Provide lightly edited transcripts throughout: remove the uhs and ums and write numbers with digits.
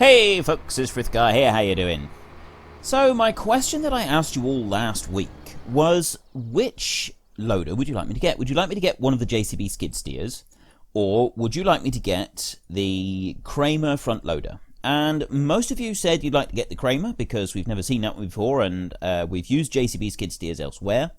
Hey folks, it's Frithgar here, how you doing? So my question that I asked you all last week was, which loader would you like me to get? Would you like me to get one of the JCB skid steers, or would you like me to get the Kramer front loader? And most of you said you'd like to get the Kramer because we've never seen that one before, and we've used JCB skid steers elsewhere.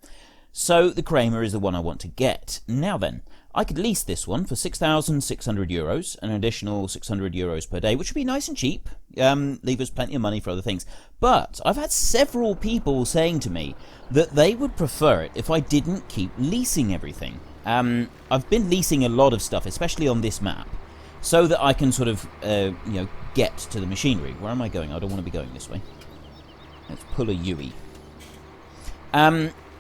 So the Kramer is the one I want to get. Now then, I could lease this one for €6,600, an additional €600 per day, which would be nice and cheap, leave us plenty of money for other things. But I've had several people saying to me that they would prefer it if I didn't keep leasing everything. I've been leasing a lot of stuff, especially on this map, so that I can sort of, get to the machinery. Where am I going? I don't want to be going this way. Let's pull a Yui.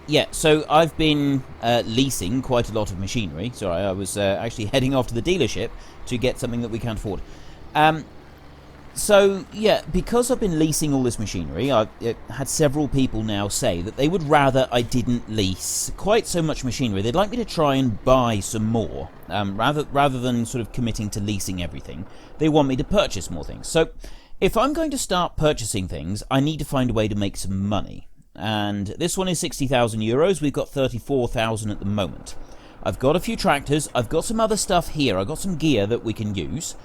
Yeah, so I've been leasing quite a lot of machinery. Sorry, I was actually heading off to the dealership to get something that we can't afford. So, yeah, because I've been leasing all this machinery, I've had several people now say that they would rather I didn't lease quite so much machinery. They'd like me to try and buy some more, rather than sort of committing to leasing everything. They want me to purchase more things. So, if I'm going to start purchasing things, I need to find a way to make some money. And this one is €60,000. We've got 34,000 at the moment. I've got a few tractors. I've got some other stuff here. I've got some gear that we can use.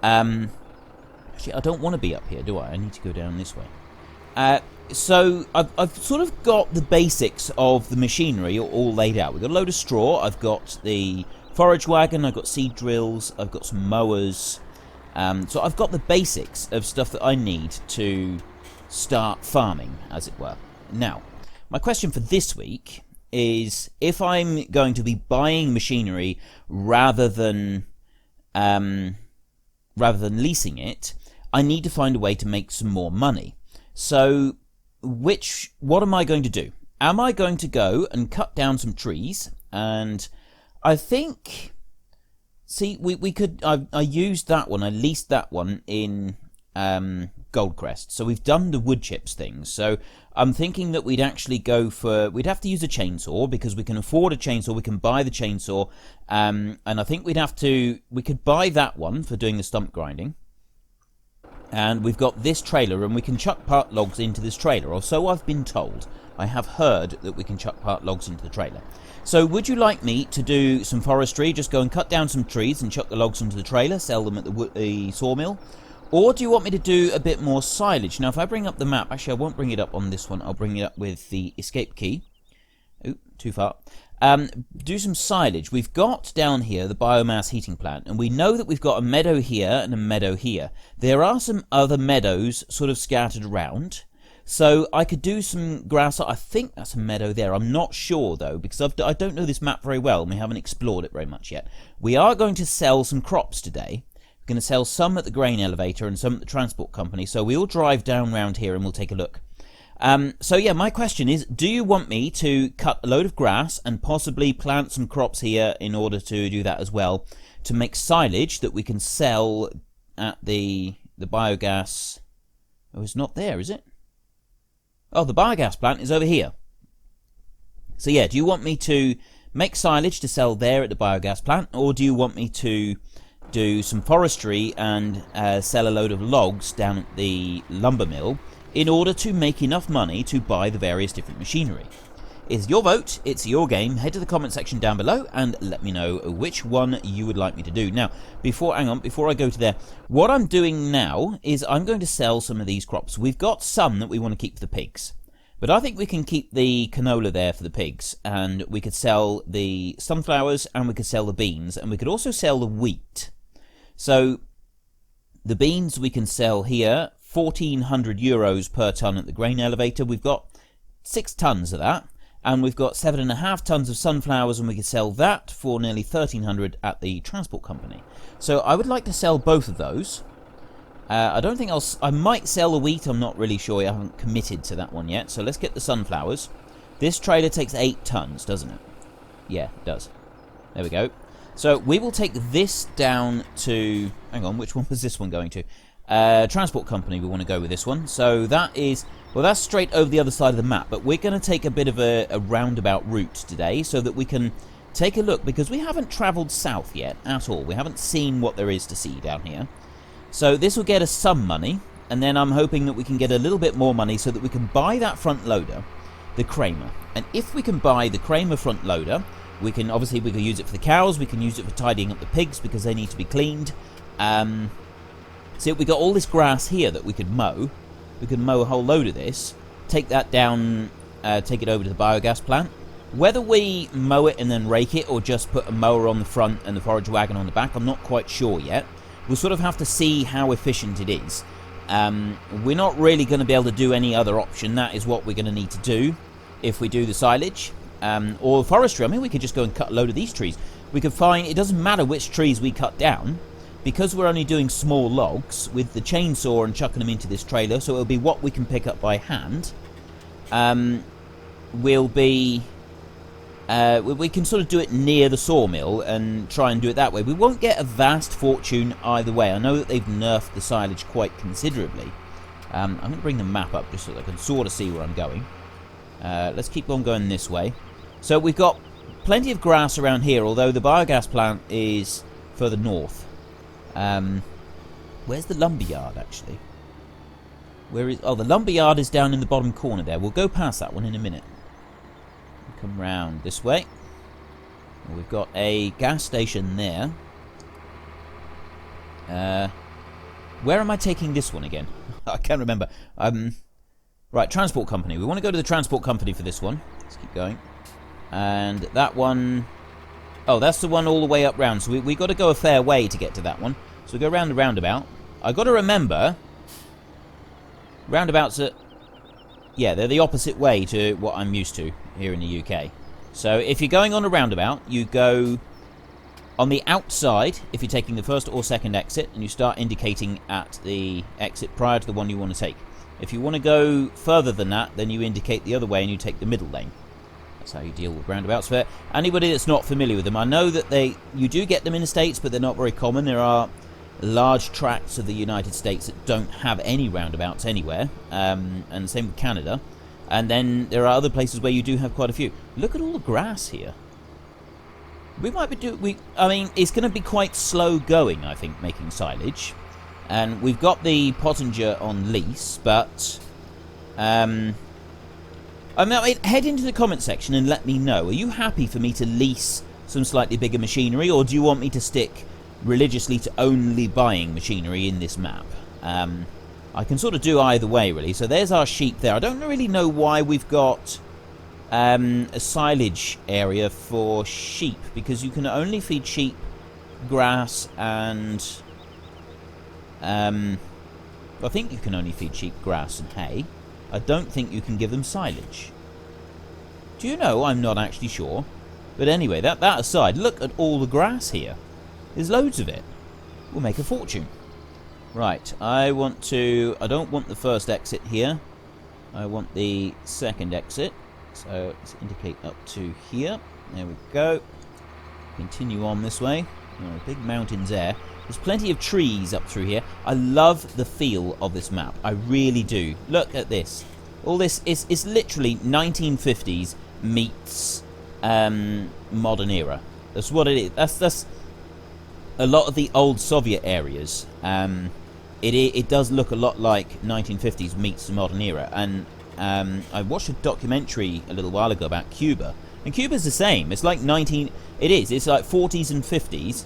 Actually, I don't want to be up here, do I? I need to go down this way. So I've sort of got the basics of the machinery all laid out. We've got a load of straw. I've got the forage wagon. I've got seed drills. I've got some mowers. So I've got the basics of stuff that I need to start farming, as it were. Now, my question for this week is, if I'm going to be buying machinery rather than leasing it, I need to find a way to make some more money. So, what am I going to do? Am I going to go and cut down some trees? And I think, see, we could. I used that one. I leased that one in Goldcrest. So we've done the wood chips thing. So I'm thinking that we'd actually go for, we'd have to use a chainsaw because we can afford a chainsaw, we can buy the chainsaw, and I think we could buy that one for doing the stump grinding. And we've got this trailer, and we can chuck part logs into this trailer, or so I've been told. I have heard that we can chuck part logs into the trailer. So would you like me to do some forestry, just go and cut down some trees and chuck the logs into the trailer, sell them at the sawmill? Or do you want me to do a bit more silage? Now, if I bring up the map, actually, I won't bring it up on this one. I'll bring it up with the escape key. Ooh, too far. Do some silage. We've got down here the biomass heating plant, and we know that we've got a meadow here and a meadow here. There are some other meadows sort of scattered around. So I could do some grass. I think that's a meadow there. I'm not sure, though, because I don't know this map very well, and we haven't explored it very much yet. We are going to sell some crops today. We're going to sell some at the grain elevator and some at the transport company, so we'll drive down round here and we'll take a look. So yeah, my question is, do you want me to cut a load of grass and possibly plant some crops here in order to do that as well, to make silage that we can sell at the biogas? Oh, it's not there, is it? Oh, the biogas plant is over here. So yeah, do you want me to make silage to sell there at the biogas plant, or do you want me to do some forestry and sell a load of logs down at the lumber mill in order to make enough money to buy the various different machinery? It's your vote, it's your game. Head to the comment section down below and let me know which one you would like me to do. Now, before I go to there, what I'm doing now is I'm going to sell some of these crops. We've got some that we want to keep for the pigs, but I think we can keep the canola there for the pigs, and we could sell the sunflowers, and we could sell the beans, and we could also sell the wheat. So the beans we can sell here, €1,400 per tonne at the grain elevator. We've got 6 tonnes of that, and we've got 7.5 tonnes of sunflowers, and we can sell that for nearly 1,300 at the transport company. So I would like to sell both of those. I don't think I might sell the wheat. I'm not really sure. I haven't committed to that one yet. So let's get the sunflowers. This trailer takes 8 tonnes, doesn't it? Yeah, it does. There we go. So we will take this down to, hang on, which one was this one going to? Transport company, we want to go with this one. So that is, well, that's straight over the other side of the map, but we're going to take a bit of a roundabout route today so that we can take a look, because we haven't travelled south yet at all. We haven't seen what there is to see down here. So this will get us some money, and then I'm hoping that we can get a little bit more money so that we can buy that front loader, the Kramer. And if we can buy the Kramer front loader, we can use it for the cows, we can use it for tidying up the pigs because they need to be cleaned. See, we got all this grass here that we could mow. We could mow a whole load of this, take that down, take it over to the biogas plant. Whether we mow it and then rake it, or just put a mower on the front and the forage wagon on the back, I'm not quite sure yet. We'll sort of have to see how efficient it is. We're not really going to be able to do any other option. That is what we're going to need to do if we do the silage. Or forestry. I mean, we could just go and cut a load of these trees. We could find, it doesn't matter which trees we cut down, because we're only doing small logs with the chainsaw and chucking them into this trailer, so it'll be what we can pick up by hand. We'll be... we can sort of do it near the sawmill and try and do it that way. We won't get a vast fortune either way. I know that they've nerfed the silage quite considerably. I'm going to bring the map up just so that I can sort of see where I'm going. Let's keep on going this way. So we've got plenty of grass around here, although the biogas plant is further north. Where's the lumberyard, actually? Where is... Oh, the lumberyard is down in the bottom corner there. We'll go past that one in a minute. Come round this way. We've got a gas station there. Where am I taking this one again? I can't remember. Right, transport company. We want to go to the transport company for this one. Let's keep going. And that one... Oh, that's the one all the way up round. So we got to go a fair way to get to that one. So we go round the roundabout. I got to remember... Roundabouts are... Yeah, they're the opposite way to what I'm used to here in the UK. So if you're going on a roundabout, you go on the outside if you're taking the first or second exit, and you start indicating at the exit prior to the one you want to take. If you want to go further than that, then you indicate the other way and you take the middle lane. That's how you deal with roundabouts. For anybody that's not familiar with them, I know that you do get them in the States, but they're not very common. There are large tracts of the United States that don't have any roundabouts anywhere, and same with Canada. And then there are other places where you do have quite a few. Look at all the grass here. We might be I mean, it's going to be quite slow going, I think, making silage. And we've got the Pottinger on lease, but I mean, head into the comment section and let me know. Are you happy for me to lease some slightly bigger machinery, or do you want me to stick religiously to only buying machinery in this map? I can sort of do either way, really. So there's our sheep there. I don't really know why we've got a silage area for sheep, because you can only feed sheep grass and I think you can only feed sheep grass and hay. I don't think you can give them silage. Do you know? I'm not actually sure. But anyway, that aside, look at all the grass here. There's loads of it. We'll make a fortune. Right, I don't want the first exit here. I want the second exit. So let's indicate up to here. There we go. Continue on this way. Oh, big mountains there. There's plenty of trees up through here. I love the feel of this map. I really do. Look at this. All this is literally 1950s meets modern era. That's what it is. That's a lot of the old Soviet areas. It does look a lot like 1950s meets the modern era. And I watched a documentary a little while ago about Cuba, and Cuba's the same. It's like It's like 40s and 50s.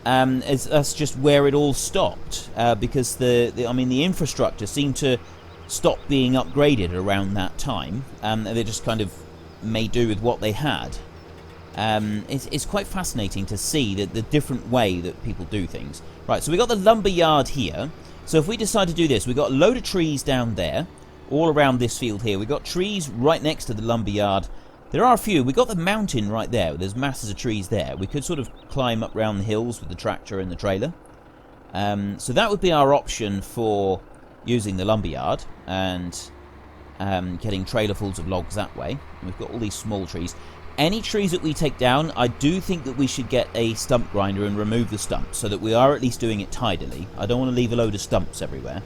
That's just where it all stopped, because the infrastructure seemed to stop being upgraded around that time, and they just kind of made do with what they had. It's quite fascinating to see the different way that people do things. Right, so we got the lumber yard here. So if we decide to do this, we've got a load of trees down there, all around this field here. We've got trees right next to the lumber yard. There are a few. We've got the mountain right there. There's masses of trees there. We could sort of climb up round the hills with the tractor and the trailer. So that would be our option for using the lumber yard and getting trailerfuls of logs that way. And we've got all these small trees. Any trees that we take down, I do think that we should get a stump grinder and remove the stumps so that we are at least doing it tidily. I don't want to leave a load of stumps everywhere.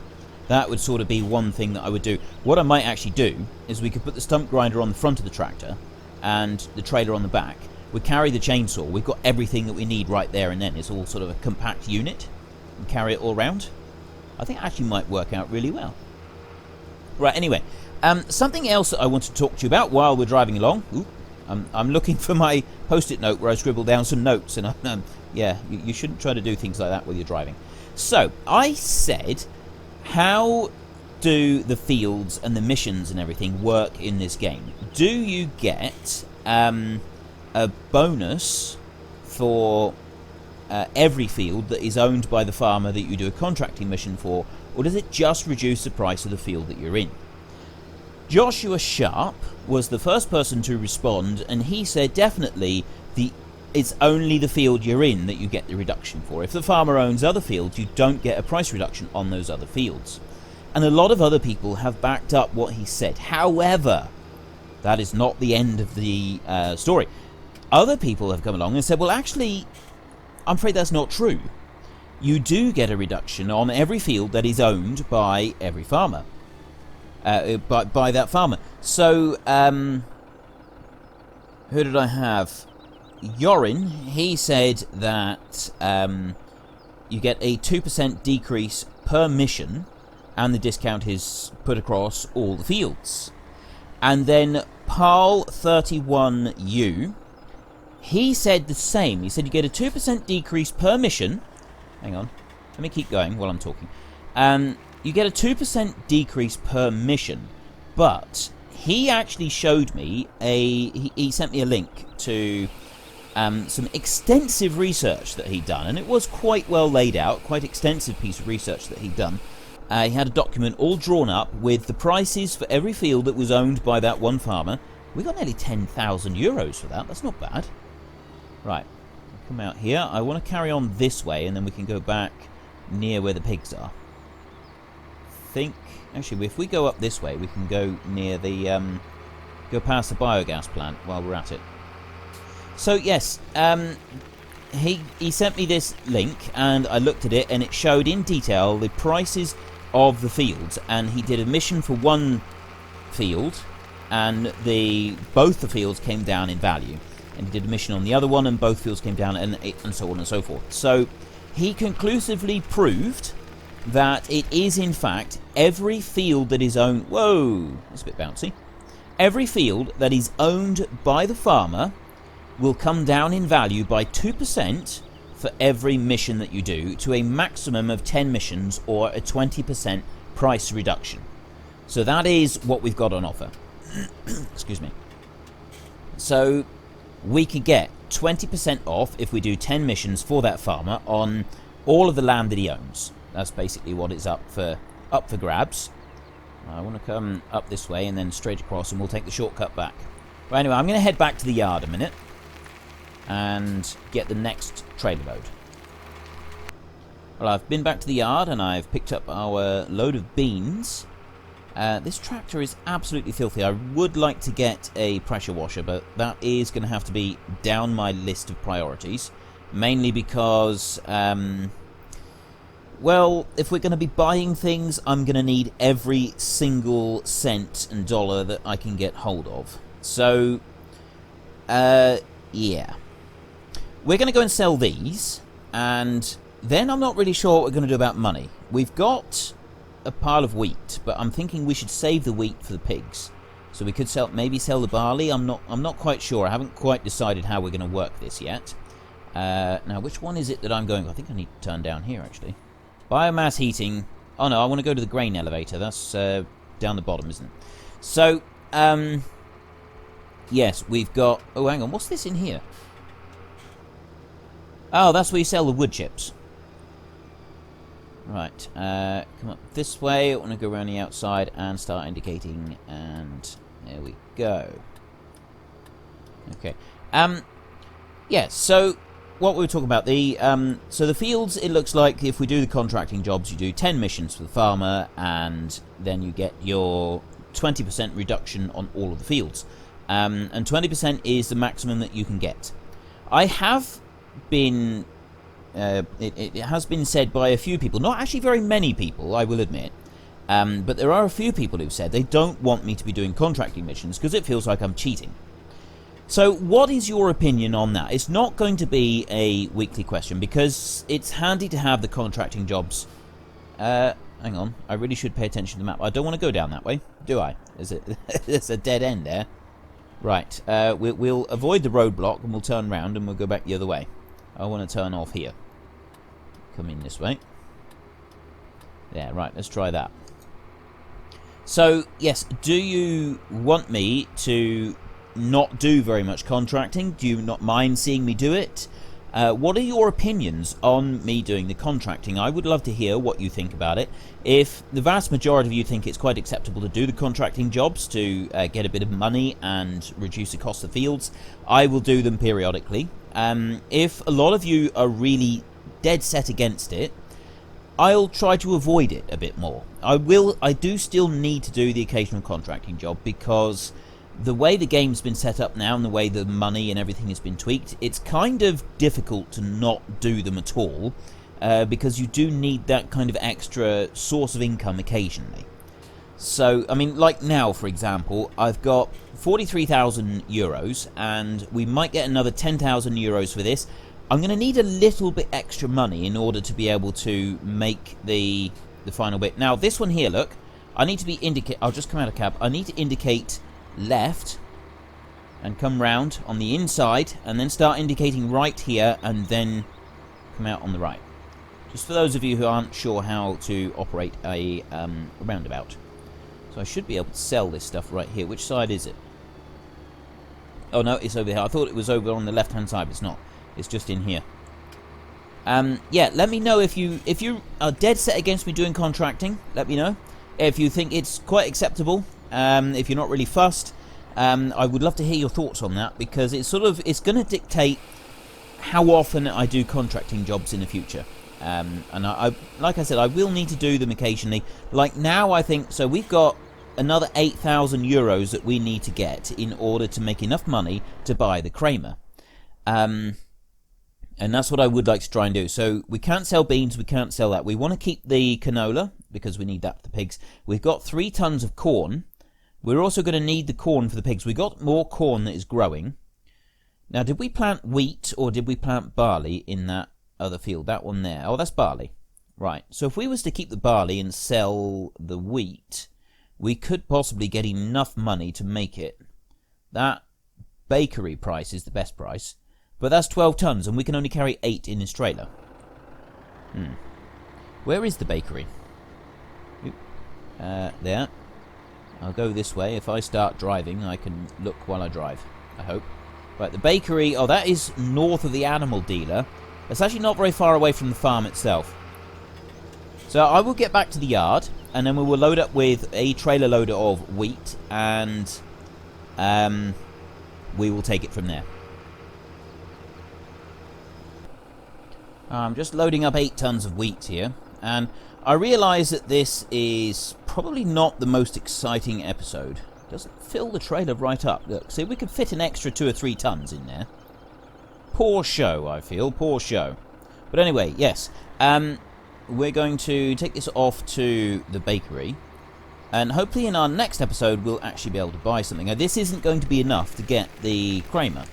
That would sort of be one thing that I would do. What I might actually do is we could put the stump grinder on the front of the tractor and the trailer on the back. We carry the chainsaw. We've got everything that we need right there and then. It's all sort of a compact unit. And carry it all around. I think it actually might work out really well. Right, anyway, something else that I want to talk to you about while we're driving along. Ooh, I'm looking for my post-it note where I scribbled down some notes, and yeah, you shouldn't try to do things like that while you're driving. So, I said, how do the fields and the missions and everything work in this game? Do you get a bonus for every field that is owned by the farmer that you do a contracting mission for, or does it just reduce the price of the field that you're in? Joshua Sharp was the first person to respond, and he said definitely it's only the field you're in that you get the reduction for. If the farmer owns other fields, you don't get a price reduction on those other fields. And a lot of other people have backed up what he said. However, that is not the end of the story. Other people have come along and said, well, actually, I'm afraid that's not true. You do get a reduction on every field that is owned by every farmer. By that farmer. So, who did I have? Yorin, he said that you get a 2% decrease per mission, and the discount is put across all the fields. And then Paul31U, he said the same. He said you get a 2% decrease per mission. Hang on. Let me keep going while I'm talking. You get a 2% decrease per mission, but he actually showed me he sent me a link to some extensive research that he'd done, and it was quite well laid out, quite extensive piece of research that he'd done. He had a document all drawn up with the prices for every field that was owned by that one farmer. We got nearly 10,000 euros for that. That's not bad. Right, come out here. I want to carry on this way, and then we can go back near where the pigs are. Actually, if we go up this way, we can go near the go past the biogas plant while we're at it. So yes, he sent me this link, and I looked at it, and it showed in detail the prices of the fields, and he did a mission for one field, and both the fields came down in value, and he did a mission on the other one, and both fields came down, and so on and so forth. So he conclusively proved that it is in fact every field that is owned... Whoa, that's a bit bouncy. Every field that is owned by the farmer will come down in value by 2% for every mission that you do, to a maximum of 10 missions or a 20% price reduction. So that is what we've got on offer. Excuse me. So we could get 20% off if we do 10 missions for that farmer on all of the land that he owns. That's basically what it's up for grabs. I want to come up this way and then straight across, and we'll take the shortcut back. But anyway, I'm going to head back to the yard a minute and get the next trailer load. Well, I've been back to the yard and I've picked up our load of beans. This tractor is absolutely filthy. I would like to get a pressure washer, but that is going to have to be down my list of priorities. Mainly because, well, if we're going to be buying things, I'm going to need every single cent and dollar that I can get hold of. So, yeah. We're going to go and sell these, and then I'm not really sure what we're going to do about money. We've got a pile of wheat, but I'm thinking we should save the wheat for the pigs. So we could maybe sell the barley. I'm not quite sure. I haven't quite decided how we're going to work this yet. Now, which one is it that I'm going? I think I need to turn down here, actually. Biomass heating. Oh, no, I want to go to the grain elevator. That's down the bottom, isn't it? So, yes, we've got... Oh, hang on. What's this in here? Oh, that's where you sell the wood chips. Right, come up this way. I want to go around the outside and start indicating, and there we go. Okay. Yeah, so what we were talking about, so the fields, it looks like if we do the contracting jobs, you do 10 missions for the farmer, and then you get your 20% reduction on all of the fields. And 20% is the maximum that you can get. I have been... it has been said by a few people, not actually very many people, I will admit, but there are a few people who've said they don't want me to be doing contracting missions because it feels like I'm cheating. So what is your opinion on that? It's not going to be a weekly question because it's handy to have the contracting jobs hang on. I really should pay attention to the map. I don't want to go down that way, do I? There's a dead end there. Right, we'll avoid the roadblock and we'll turn round and we'll go back the other way. I want to turn off here. Come in this way. There, right, let's try that. So, yes, do you want me to not do very much contracting? Do you not mind seeing me do it? What are your opinions on me doing the contracting? I would love to hear what you think about it. If the vast majority of you think it's quite acceptable to do the contracting jobs to get a bit of money and reduce the cost of fields, I will do them periodically. If a lot of you are really dead set against it, I'll try to avoid it a bit more. I do still need to do the occasional contracting job because the way the game's been set up now and the way the money and everything has been tweaked, it's kind of difficult to not do them at all because you do need that kind of extra source of income occasionally. So, I mean, like now, for example, I've got 43,000 euros and we might get another 10,000 euros for this. I'm going to need a little bit extra money in order to be able to make the final bit. Now, this one here, look, I need to be I'll just come out of cab. I need to indicate left and come round on the inside and then start indicating right here and then come out on the right. Just for those of you who aren't sure how to operate a roundabout. So I should be able to sell this stuff right here. Which side is it? Oh no, it's over here. I thought it was over on the left hand side, but it's not. It's just in here. Yeah, let me know if you are dead set against me doing contracting. Let me know. If you think it's quite acceptable, if you're not really fussed, I would love to hear your thoughts on that because it's going to dictate how often I do contracting jobs in the future. And I like I said, I will need to do them occasionally. Like now, I think so. We've got another 8,000 euros that we need to get in order to make enough money to buy the Kramer. And that's what I would like to try and do. So we can't sell beans, we can't sell that. We want to keep the canola because we need that for the pigs. We've got 3 tons of corn. We're also going to need the corn for the pigs. We've got more corn that is growing. Now, did we plant wheat or did we plant barley in that other field? That one there. Oh, that's barley. Right. So if we was to keep the barley and sell the wheat, we could possibly get enough money to make it. That bakery price is the best price. But that's 12 tons, and we can only carry 8 in this trailer. Where is the bakery? There. I'll go this way. If I start driving, I can look while I drive, I hope. Right, the bakery... Oh, that is north of the animal dealer. It's actually not very far away from the farm itself. So I will get back to the yard, and then we will load up with a trailer loader of wheat, and we will take it from there. I'm just loading up 8 tons of wheat here, and I realise that this is probably not the most exciting episode. It doesn't fill the trailer right up. Look, see, we could fit an extra 2 or 3 tons in there. Poor show, I feel. Poor show. But anyway, yes. We're going to take this off to the bakery, and hopefully in our next episode we'll actually be able to buy something. Now, this isn't going to be enough to get the Kramer.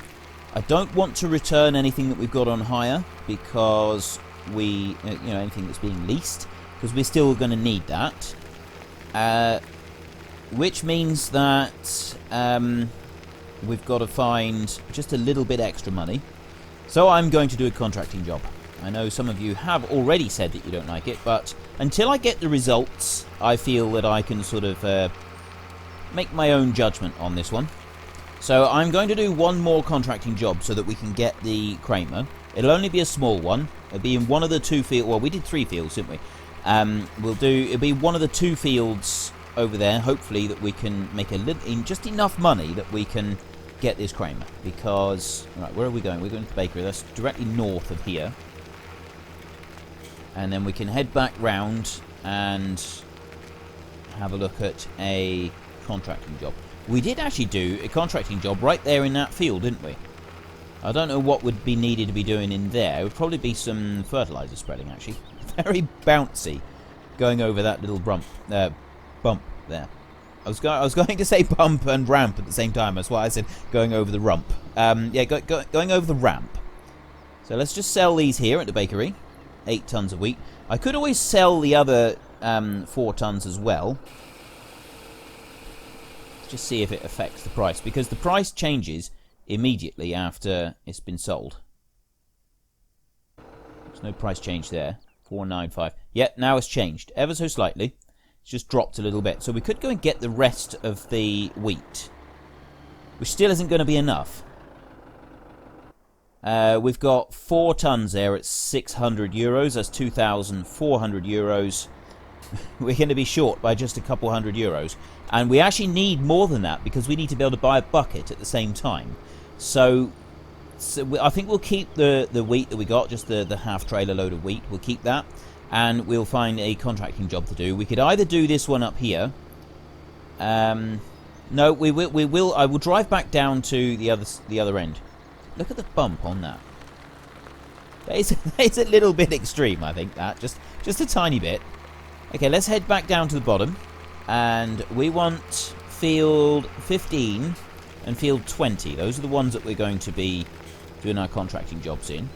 I don't want to return anything that we've got on hire because anything that's being leased, because we're still going to need that. Which means that we've got to find just a little bit extra money. So I'm going to do a contracting job. I know some of you have already said that you don't like it, but until I get the results, I feel that I can sort of make my own judgment on this one. So I'm going to do one more contracting job so that we can get the Kramer. It'll only be a small one. It'll be in one of the 2 fields. Well, we did 3 fields, didn't we? It'll be one of the 2 fields over there. Hopefully that we can make just enough money that we can get this Kramer. Because, right, where are we going? We're going to the bakery. That's directly north of here. And then we can head back round and have a look at a contracting job. We did actually do a contracting job right there in that field, didn't we? I don't know what would be needed to be doing in there. It would probably be some fertilizer spreading, actually. Very bouncy, going over that little bump there. I was going to say bump and ramp at the same time. That's why I said going over the rump. Yeah, going over the ramp. So let's just sell these here at the bakery. 8 tons of wheat. I could always sell the other 4 tons as well. Let's just see if it affects the price, because the price changes immediately after it's been sold. There's no price change there. 495. Yep, now it's changed ever so slightly. It's just dropped a little bit. So we could go and get the rest of the wheat, which still isn't going to be enough. We've got 4 tons there at 600 euros. That's 2,400 euros. We're going to be short by just a couple hundred euros. And we actually need more than that, because we need to be able to buy a bucket at the same time. So I think we'll keep the wheat that we got, just the half trailer load of wheat. We'll keep that. And we'll find a contracting job to do. We could either do this one up here. No, we will. I will drive back down to the other end. Look at the bump on that. It's a little bit extreme, I think, that. Just a tiny bit. Okay, let's head back down to the bottom. And we want field 15 and field 20. Those are the ones that we're going to be doing our contracting jobs in.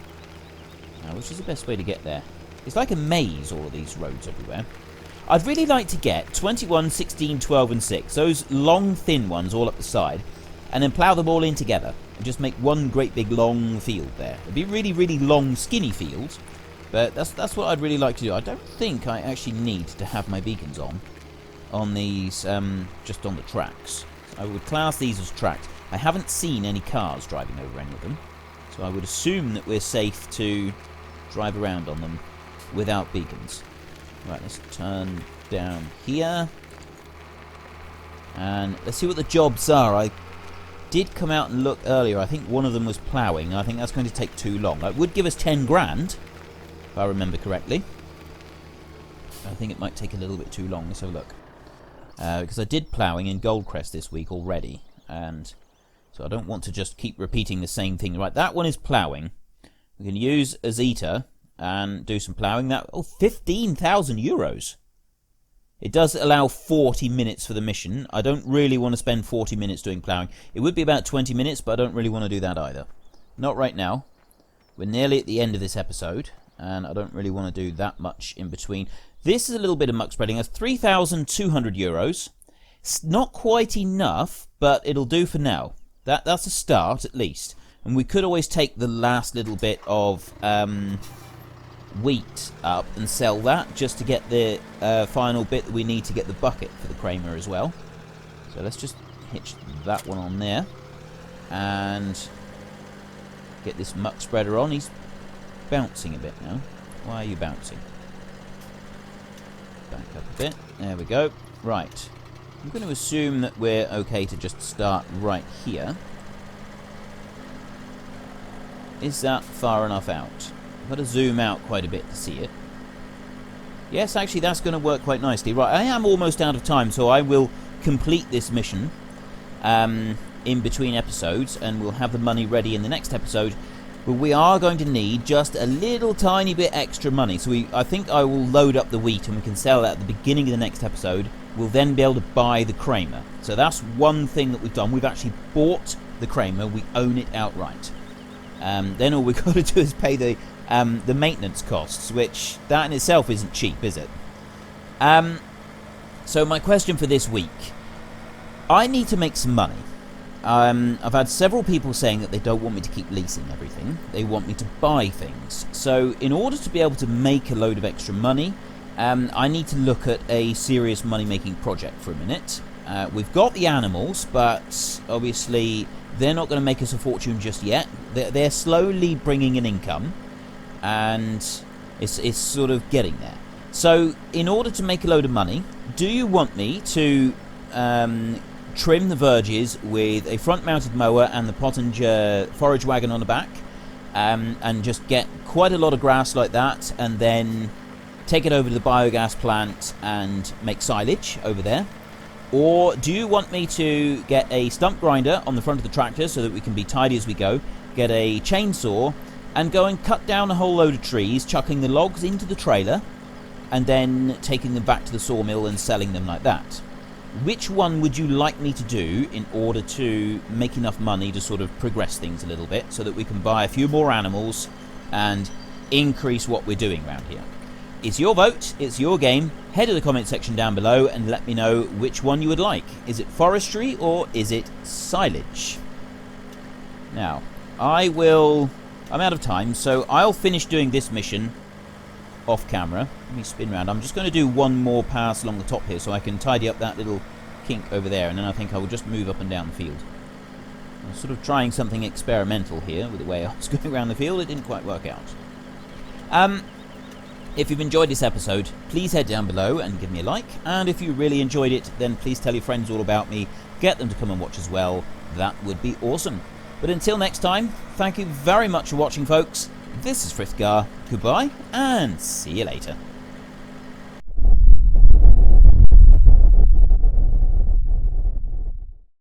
Which is the best way to get there? It's like a maze, all of these roads everywhere. I'd really like to get 21, 16, 12 and 6. Those long, thin ones all up the side. And then plough them all in together. And just make one great big long field there. It'd be a really, really long, skinny field. But that's what I'd really like to do. I don't think I actually need to have my beacons on these, just on the tracks. I would class these as tracks. I haven't seen any cars driving over any of them. So I would assume that we're safe to drive around on them without beacons. Right, let's turn down here. And let's see what the jobs are. I did come out and look earlier. I think one of them was ploughing. I think that's going to take too long. It would give us 10 grand, if I remember correctly. I think it might take a little bit too long. Let's have a look. Because I did ploughing in Goldcrest this week already. And so I don't want to just keep repeating the same thing. Right, that one is ploughing. We can use Azita and do some ploughing. That 15,000 euros. It does allow 40 minutes for the mission. I don't really want to spend 40 minutes doing ploughing. It would be about 20 minutes, but I don't really want to do that either. Not right now. We're nearly at the end of this episode, and I don't really want to do that much in between. This is a little bit of muck spreading. That's 3,200 euros. It's not quite enough, but it'll do for now. That's a start, at least. And we could always take the last little bit of wheat up and sell that, just to get the final bit that we need to get the bucket for the Kramer as well. So let's just hitch that one on there. And get this muck spreader on. He's bouncing a bit now. Why are you bouncing? Back up a bit. There we go. Right. I'm going to assume that we're okay to just start right here. Is that far enough out? I've got to zoom out quite a bit to see it. Yes, actually that's going to work quite nicely. Right, I am almost out of time, so I will complete this mission in between episodes, and we'll have the money ready in the next episode. But we are going to need just a little tiny bit extra money. So I think I will load up the wheat and we can sell that at the beginning of the next episode. We'll then be able to buy the Kramer. So that's one thing that we've done. We've actually bought the Kramer. We own it outright. Then all we've got to do is pay the maintenance costs, which that in itself isn't cheap, is it? So my question for this week. I need to make some money. I've had several people saying that they don't want me to keep leasing everything. They want me to buy things. So in order to be able to make a load of extra money, I need to look at a serious money-making project for a minute. We've got the animals, but obviously they're not going to make us a fortune just yet. They're slowly bringing an income, and it's sort of getting there. So in order to make a load of money, do you want me to trim the verges with a front-mounted mower and the Pottinger forage wagon on the back, and just get quite a lot of grass like that, and then take it over to the biogas plant and make silage over there? Or do you want me to get a stump grinder on the front of the tractor so that we can be tidy as we go, get a chainsaw, and go and cut down a whole load of trees, chucking the logs into the trailer, and then taking them back to the sawmill and selling them like that? Which one would you like me to do in order to make enough money to sort of progress things a little bit so that we can buy a few more animals and increase what we're doing around here? It's your vote, it's your game. Head to the comment section down below and let me know which one you would like. Is it forestry or is it silage? Now, I'm out of time, so I'll finish doing this mission off camera. Let me spin around. I'm just going to do one more pass along the top here so I can tidy up that little kink over there, and then I think I will just move up and down the field. I'm sort of trying something experimental here with the way I was going around the field. It didn't quite work out. If you've enjoyed this episode, please head down below and give me a like, and if you really enjoyed it, then please tell your friends all about me, get them to come and watch as well. That would be awesome. But until next time, thank you very much for watching, folks. This is Frithgar. Goodbye, and see you later.